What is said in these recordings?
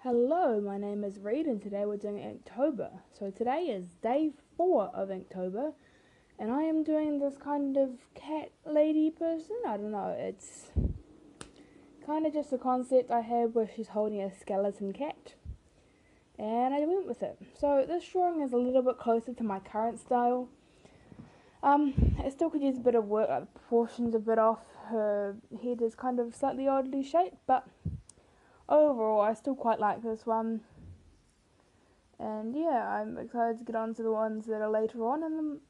Hello, my name is Reed and today we're doing Inktober. So today is day 4 of Inktober and I am doing this kind of cat lady person. I don't know, it's kind of just a concept I had where she's holding a skeleton cat and I went with it. So this drawing is a little bit closer to my current style. It still could use a bit of work, like the proportions a bit off. Her head is kind of slightly oddly shaped, but overall I still quite like this one. And yeah, I'm excited to get on to the ones that are later on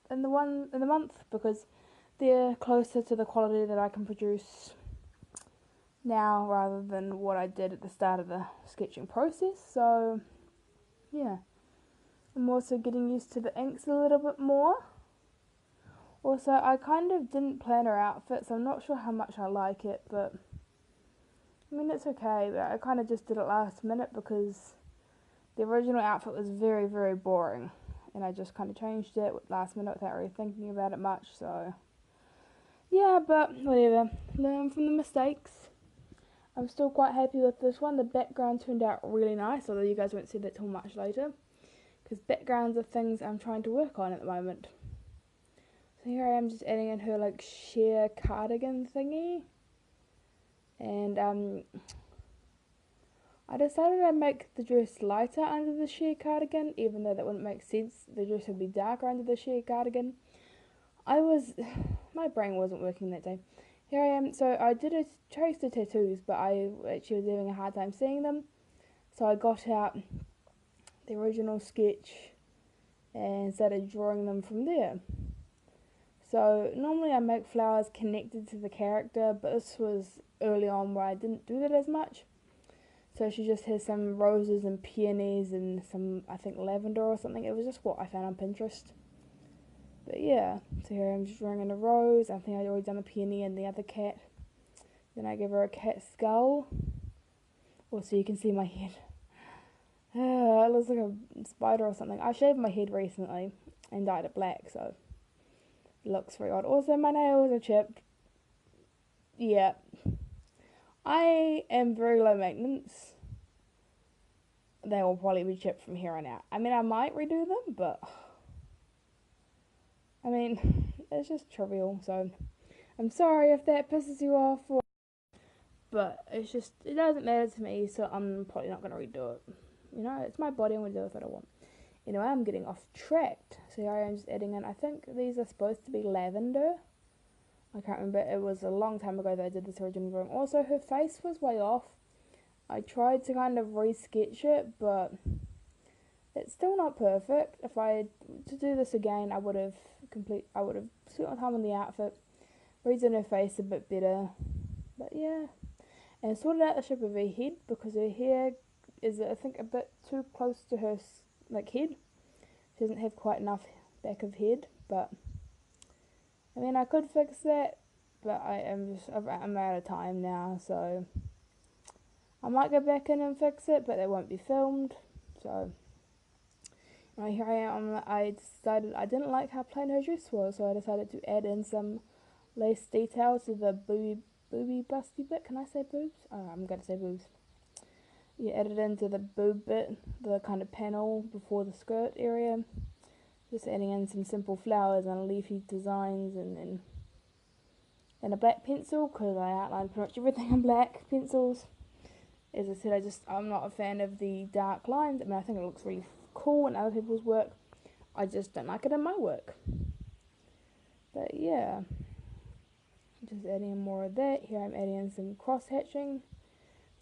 in the month because they're closer to the quality that I can produce now rather than what I did at the start of the sketching process. So yeah, I'm also getting used to the inks a little bit more. Also, I kind of didn't plan her outfit, so I'm not sure how much I like it, but I mean it's okay. But I kind of just did it last minute because the original outfit was very, very boring, and I just kind of changed it last minute without really thinking about it much, so yeah, but whatever, learn from the mistakes. I'm still quite happy with this one. The background turned out really nice, although you guys won't see that till much later, because backgrounds are things I'm trying to work on at the moment. So here I am just adding in her like sheer cardigan thingy, and I decided I'd make the dress lighter under the sheer cardigan, even though that wouldn't make sense. The dress would be darker under the sheer cardigan. My brain wasn't working that day. Here I am, so I chose the tattoos, but I actually was having a hard time seeing them. So I got out the original sketch and started drawing them from there. So normally I make flowers connected to the character, but this was early on where I didn't do that as much. So she just has some roses and peonies and some, I think, lavender or something. It was just what I found on Pinterest. But yeah, so here I'm just drawing in a rose. I think I'd already done the peony and the other cat. Then I give her a cat skull. Also, you can see my head. It looks like a spider or something. I shaved my head recently and dyed it black, so it looks very odd. Also, my nails are chipped. Yeah. I am very low maintenance. They will probably be chipped from here on out. I mean, I might redo them, but I mean, it's just trivial, so I'm sorry if that pisses you off, but it doesn't matter to me, so I'm probably not going to redo it. You know, it's my body, I'm going to do what I want. Anyway, I'm getting off track. So here I am just adding in, I think these are supposed to be lavender. I can't remember, it was a long time ago that I did this original drawing. Also, her face was way off. I tried to kind of re-sketch it, but it's still not perfect. If I had to do this again, I would have spent my time on the outfit, redone her face a bit better. But yeah, and sorted out the shape of her head because her hair is, I think, a bit too close to her like head. She doesn't have quite enough back of head, but I mean I could fix that, but I'm out of time now, so I might go back in and fix it, but it won't be filmed. So right here I am. I decided I didn't like how plain her dress was, so I decided to add in some lace detail to the booby busty bit. Can I say boobs? Oh, I'm going to say boobs. You add it into the boob bit, the kind of panel before the skirt area. Just adding in some simple flowers and leafy designs, and a black pencil because I outlined pretty much everything in black pencils. As I said, I'm not a fan of the dark lines. I mean, I think it looks really cool in other people's work. I just don't like it in my work. But yeah, just adding in more of that. Here I'm adding in some cross hatching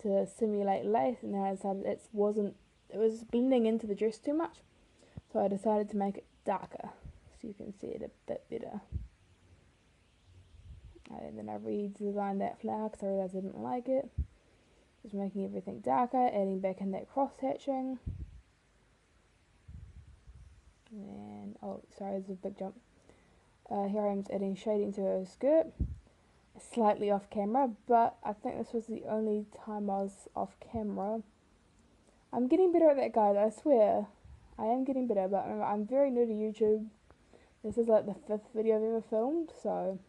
to simulate lace, and then I decided it was blending into the dress too much, so I decided to make it darker so you can see it a bit better. And then I redesigned that flower because I realised I didn't like it. Just making everything darker, adding back in that cross hatching. And oh, sorry, there's a big jump. Here I'm just adding shading to her skirt. Slightly off camera, but I think this was the only time I was off camera. I'm getting better at that, guys, I swear. I am getting better, but remember, I'm very new to YouTube. This is like the 5th video I've ever filmed, so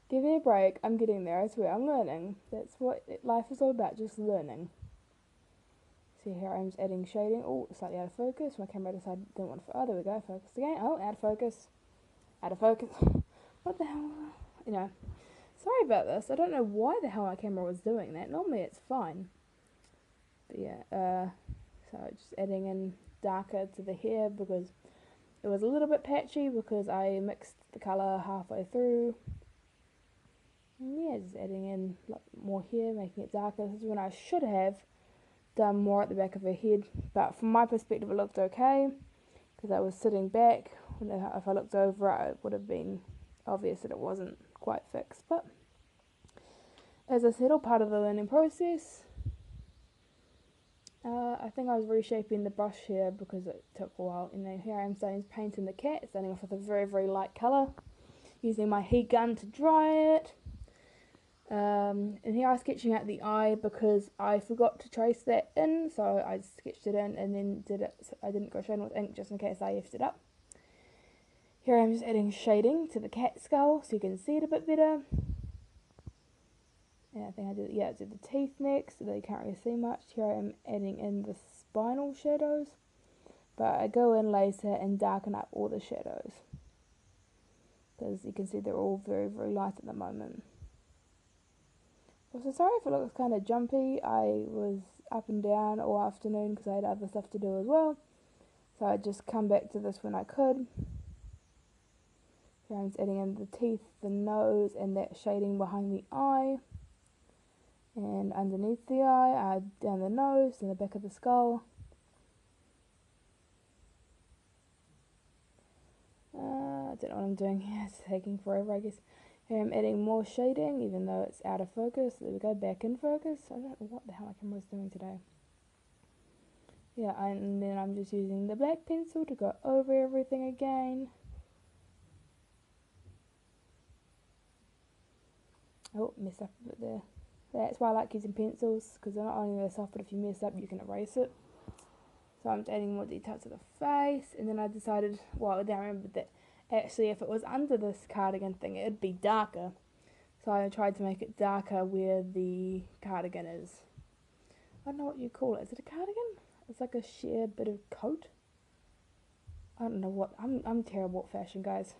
give me a break. I'm getting there, I swear. I'm learning. That's what life is all about, just learning. See here, I'm just adding shading. Oh, slightly out of focus. My camera decided didn't want to. Oh, there we go. Focus again. Oh, out of focus. Out of focus. What the hell? You know. Sorry about this. I don't know why the hell my camera was doing that. Normally it's fine. But yeah. So just adding in darker to the hair because it was a little bit patchy because I mixed the colour halfway through. And yeah, just adding in more hair, making it darker. This is when I should have done more at the back of her head, but from my perspective it looked okay because I was sitting back. If I looked over it, it would have been obvious that it wasn't quite fixed, but as I said, all part of the learning process. I think I was reshaping the brush here because it took a while, and then here I am starting to paint in the cat, starting off with a very, very light colour, using my heat gun to dry it. And here I'm sketching out the eye because I forgot to trace that in, so I sketched it in and then did it. So I didn't go shading with ink just in case I effed it up. Here I'm just adding shading to the cat skull so you can see it a bit better. And I think I did the teeth next, so you can't really see much. Here I am adding in the spinal shadows, but I go in later and darken up all the shadows because you can see they're all very, very light at the moment. Also, sorry if it looks kind of jumpy. I was up and down all afternoon because I had other stuff to do as well. So I just come back to this when I could. Here I'm just adding in the teeth, the nose, and that shading behind the eye. And underneath the eye, down the nose and the back of the skull. I don't know what I'm doing here. It's taking forever, I guess. Here I'm adding more shading, even though it's out of focus. There we go, back in focus. I don't know what the hell my camera's doing today. Yeah, and then I'm just using the black pencil to go over everything again. Oh, messed up a bit there. That's why I like using pencils, because they're not only they're soft, but if you mess up, you can erase it. So I'm just adding more detail to the face, and then I decided, well, then I remembered that actually if it was under this cardigan thing, it'd be darker. So I tried to make it darker where the cardigan is. I don't know what you call it. Is it a cardigan? It's like a sheer bit of coat. I don't know what. I'm terrible at fashion, guys.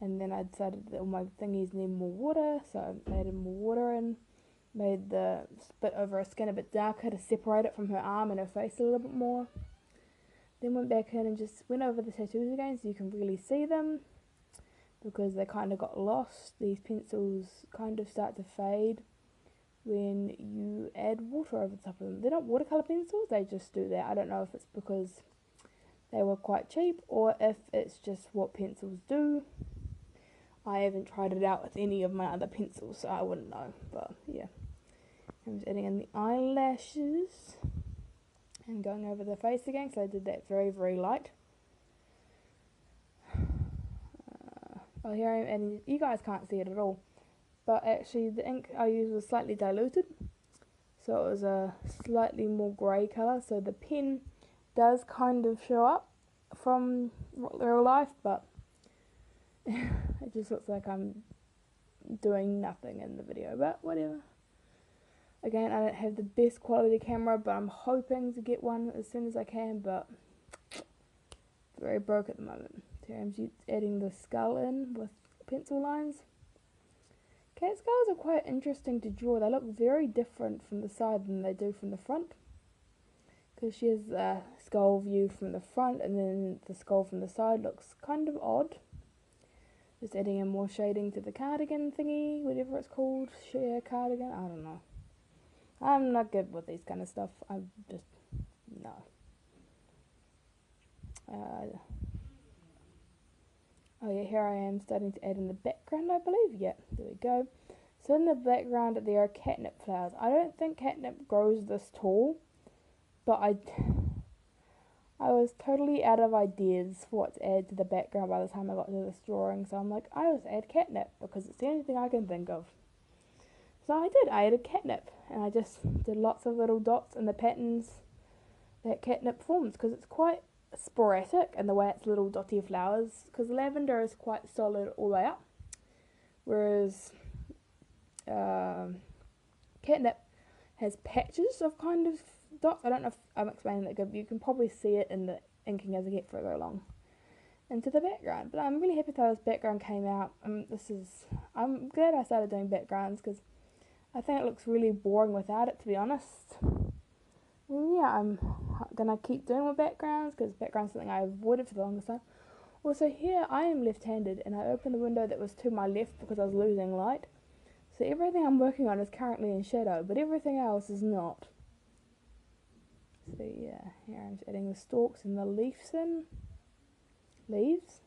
And then I decided that all my thingies need more water, so I added more water in. Made the bit over her skin a bit darker to separate it from her arm and her face a little bit more. Then went back in and just went over the tattoos again so you can really see them, because they kind of got lost. These pencils kind of start to fade when you add water over the top of them. They're not watercolour pencils, they just do that. I don't know if it's because they were quite cheap or if it's just what pencils do. I haven't tried it out with any of my other pencils, so I wouldn't know, but yeah. I'm just adding in the eyelashes and going over the face again, so I did that very, very light. Oh, here I am adding, you guys can't see it at all, but actually the ink I used was slightly diluted, so it was a slightly more grey colour, so the pen does kind of show up from real life, but it just looks like I'm doing nothing in the video, but whatever. Again, I don't have the best quality camera, but I'm hoping to get one as soon as I can, but very broke at the moment. So I'm just adding the skull in with pencil lines. Cat skulls are quite interesting to draw. They look very different from the side than they do from the front, because she has a skull view from the front and then the skull from the side looks kind of odd. Just adding in more shading to the cardigan thingy, whatever it's called, sheer cardigan, I don't know. I'm not good with these kind of stuff, I'm just, no. Oh yeah, here I am starting to add in the background, I believe, yeah, there we go. So in the background there are catnip flowers. I don't think catnip grows this tall, but I was totally out of ideas for what to add to the background by the time I got to this drawing, so I'm like, I'll just add catnip, because it's the only thing I can think of. So I added catnip, and I just did lots of little dots in the patterns that catnip forms, because it's quite sporadic in the way it's little dotty flowers, because lavender is quite solid all the way up, whereas catnip has patches of kind of dots, I don't know if I'm explaining that good, but you can probably see it in the inking as I get further along into the background. But I'm really happy how this background came out. I'm glad I started doing backgrounds because I think it looks really boring without it, to be honest. And yeah, I'm gonna keep doing my backgrounds because backgrounds something I avoided for the longest time. Also here I am left-handed and I opened the window that was to my left because I was losing light. So everything I'm working on is currently in shadow, but everything else is not. So yeah, here I'm just adding the stalks and the leaves in. Leaves?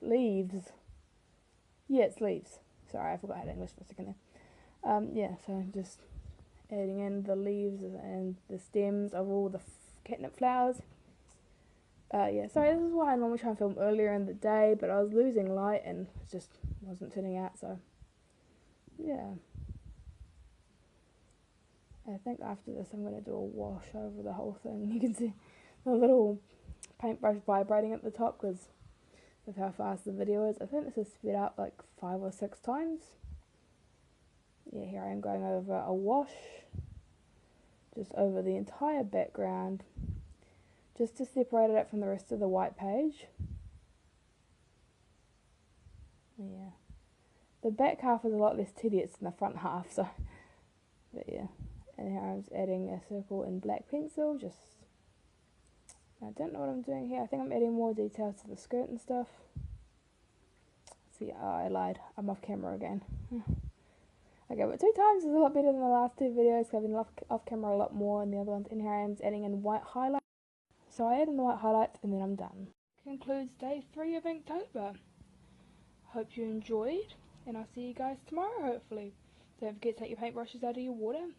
Leaves. Yeah, it's leaves. Sorry, I forgot how to English for a second there. Yeah, so just adding in the leaves and the stems of all the catnip flowers. Yeah, sorry, this is why I normally try and film earlier in the day, but I was losing light and it just wasn't turning out, so yeah. I think after this I'm going to do a wash over the whole thing. You can see the little paintbrush vibrating at the top because of how fast the video is. I think this is sped up like 5 or 6 times. Yeah, here I am going over a wash, just over the entire background, just to separate it from the rest of the white page. Yeah, the back half is a lot less tedious than the front half, so, but yeah. And here I'm just adding a circle in black pencil, I don't know what I'm doing here. I think I'm adding more details to the skirt and stuff. See, I lied. I'm off camera again. Okay, but 2 times is a lot better than the last 2 videos. I've been off camera a lot more, and the other ones in here I'm adding in white highlights. So I add in the white highlights, and then I'm done. Concludes day 3 of Inktober. Hope you enjoyed, and I'll see you guys tomorrow, hopefully. Don't forget to take your paintbrushes out of your water.